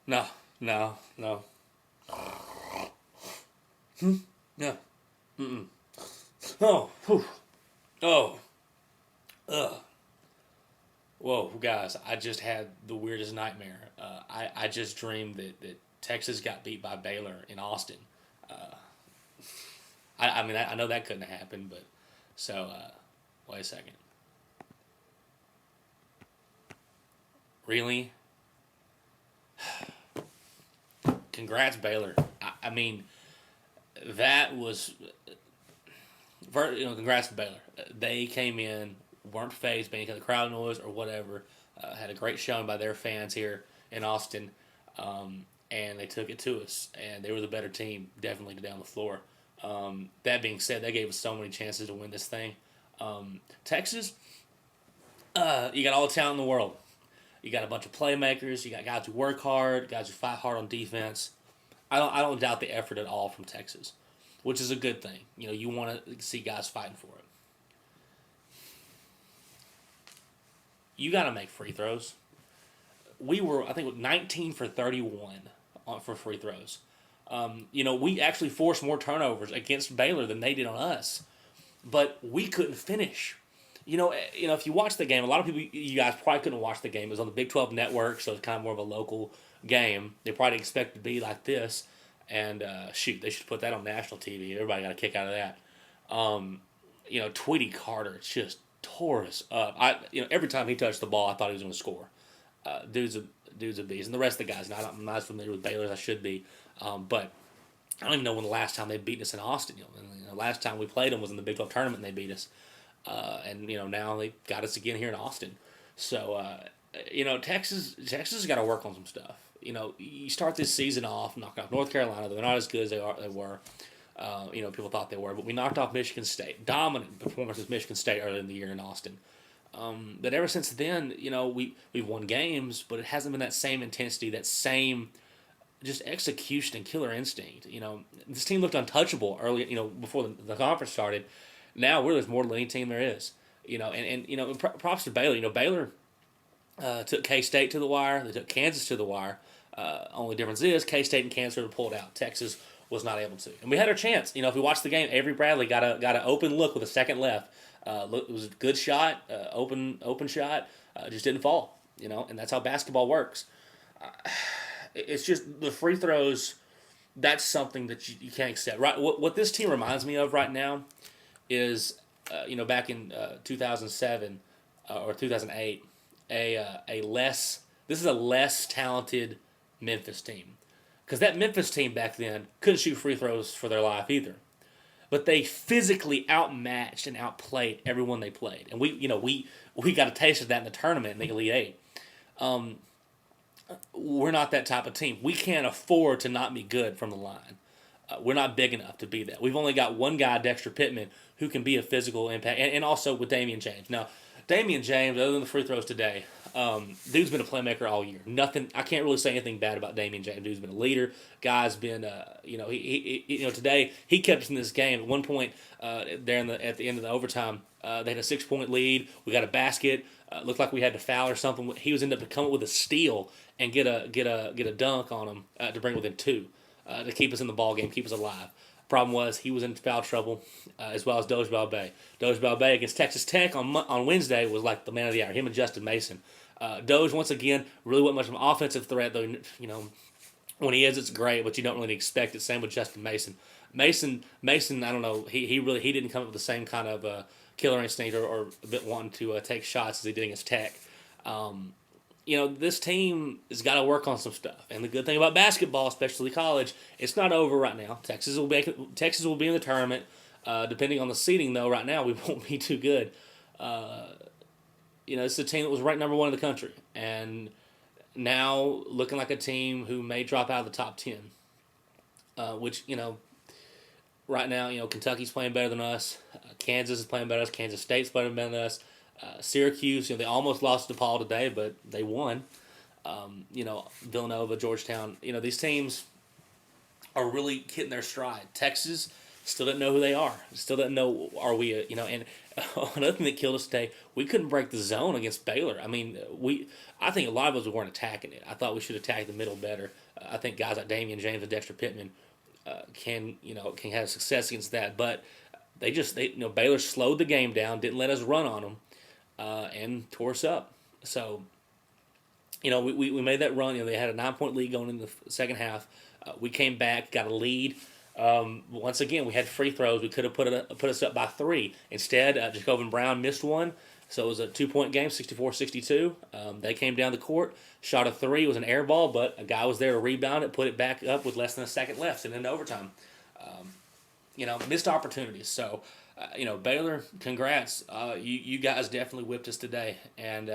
No, no, no. No. Mm-mm. Oh, whew. Oh, ugh. Whoa, guys! I just had the weirdest nightmare. I just dreamed that Texas got beat by Baylor in Austin. Uh, I mean, I know that couldn't have happened, but so wait a second. Really? Congrats, Baylor. I mean, that was congrats to Baylor. They came in, weren't phased by any kind of crowd noise or whatever. Had a great showing by their fans here in Austin, and they took it to us. And they were the better team, definitely down the floor. That being said, they gave us so many chances to win this thing. Texas, you got all the talent in the world. You got a bunch of playmakers. You got guys who work hard, guys who fight hard on defense. I don't doubt the effort at all from Texas, which is a good thing. You want to see guys fighting for it. You got to make free throws. We were, I think, 19 for 31 for free throws. We actually forced more turnovers against Baylor than they did on us, but we couldn't finish. If you watch the game, a lot of people, you guys probably couldn't watch the game. It was on the Big 12 network, so it's kind of more of a local game. They probably expect it to be like this, and shoot, they should put that on national TV. Everybody got a kick out of that. Tweety Carter just tore us up. Every time he touched the ball, I thought he was going to score. Dude's a beast, and the rest of the guys. I'm not as familiar with Baylor as I should be, but I don't even know when the last time they beat us in Austin. The last time we played them was in the Big 12 tournament, and they beat us. And now they got us again here in Austin. So Texas has got to work on some stuff. You start this season off knocking off North Carolina. They're not as good as they were. People thought they were, but we knocked off Michigan State. Dominant performance with Michigan State earlier in the year in Austin. But ever since then, we've won games, but it hasn't been that same intensity, that same just execution and killer instinct. This team looked untouchable early. Before the conference started. Now there's more than any team there is. Props to Baylor. Baylor took K-State to the wire. They took Kansas to the wire. Only difference is K-State and Kansas were pulled out. Texas was not able to, and we had our chance. If we watched the game, Avery Bradley got an open look with a second left. It was a good shot, open shot, just didn't fall. And that's how basketball works. It's just the free throws. That's something that you can't accept. Right? What this team reminds me of right now is, back in 2007 or 2008, this is a less talented Memphis team. Because that Memphis team back then couldn't shoot free throws for their life either. But they physically outmatched and outplayed everyone they played. And we got a taste of that in the tournament in the Elite Eight. We're not that type of team. We can't afford to not be good from the line. We're not big enough to be that. We've only got one guy, Dexter Pittman, who can be a physical impact, and also with Damian James. Now, Damian James, other than the free throws today, dude's been a playmaker all year. Nothing. I can't really say anything bad about Damian James. Dude's been a leader. Guy's been, today he kept us in this game. At one point, at the end of the overtime, they had a 6-point lead. We got a basket. Looked like we had to foul or something. He was ended up coming with a steal and get a dunk on him to bring within two. To keep us in the ball game, keep us alive. Problem was he was in foul trouble, as well as Doge Balbay. Doge Balbay against Texas Tech on Wednesday was like the man of the hour. Him and Justin Mason. Doge once again really wasn't much of an offensive threat though. When he is, it's great, but you don't really expect it. Same with Justin Mason. Mason, I don't know. He didn't come up with the same kind of killer instinct or a bit wanting to take shots as he did against Tech. This team has got to work on some stuff. And the good thing about basketball, especially college, it's not over right now. Texas will be in the tournament. Depending on the seeding, though, right now we won't be too good. It's a team that was ranked number 1 in the country, and now looking like a team who may drop out of the top 10. Which right now Kentucky's playing better than us. Kansas is playing better than us. Kansas State's playing better than us. Syracuse, they almost lost to Paul today, but they won. Villanova, Georgetown, these teams are really hitting their stride. Texas still doesn't know who they are. Still doesn't know, are we, and another thing that killed us today, we couldn't break the zone against Baylor. I mean, I think a lot of us weren't attacking it. I thought we should attack the middle better. I think guys like Damian James and Dexter Pittman can have success against that. But Baylor slowed the game down, didn't let us run on them, and tore us up. So, we made that run. They had a 9-point lead going in the second half. We came back, got a lead. Once again, we had free throws. We could have put us up by 3. Instead, Jacobin Brown missed one. So it was a 2-point game, 64-62. They came down the court, shot a 3. It was an air ball, but a guy was there to rebound it, put it back up with less than a second left, and into overtime. Missed opportunities. So, Baylor, congrats. You guys definitely whipped us today. And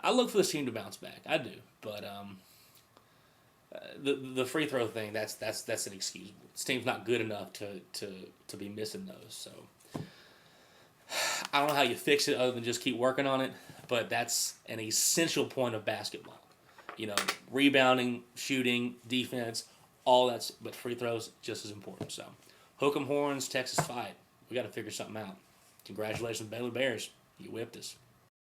I look for this team to bounce back. I do. But the free throw thing, that's inexcusable. This team's not good enough to be missing those. So I don't know how you fix it other than just keep working on it, but that's an essential point of basketball. Rebounding, shooting, defense, all that's, but free throws just as important. So hook 'em horns, Texas fight. We got to figure something out. Congratulations, Baylor Bears. You whipped us.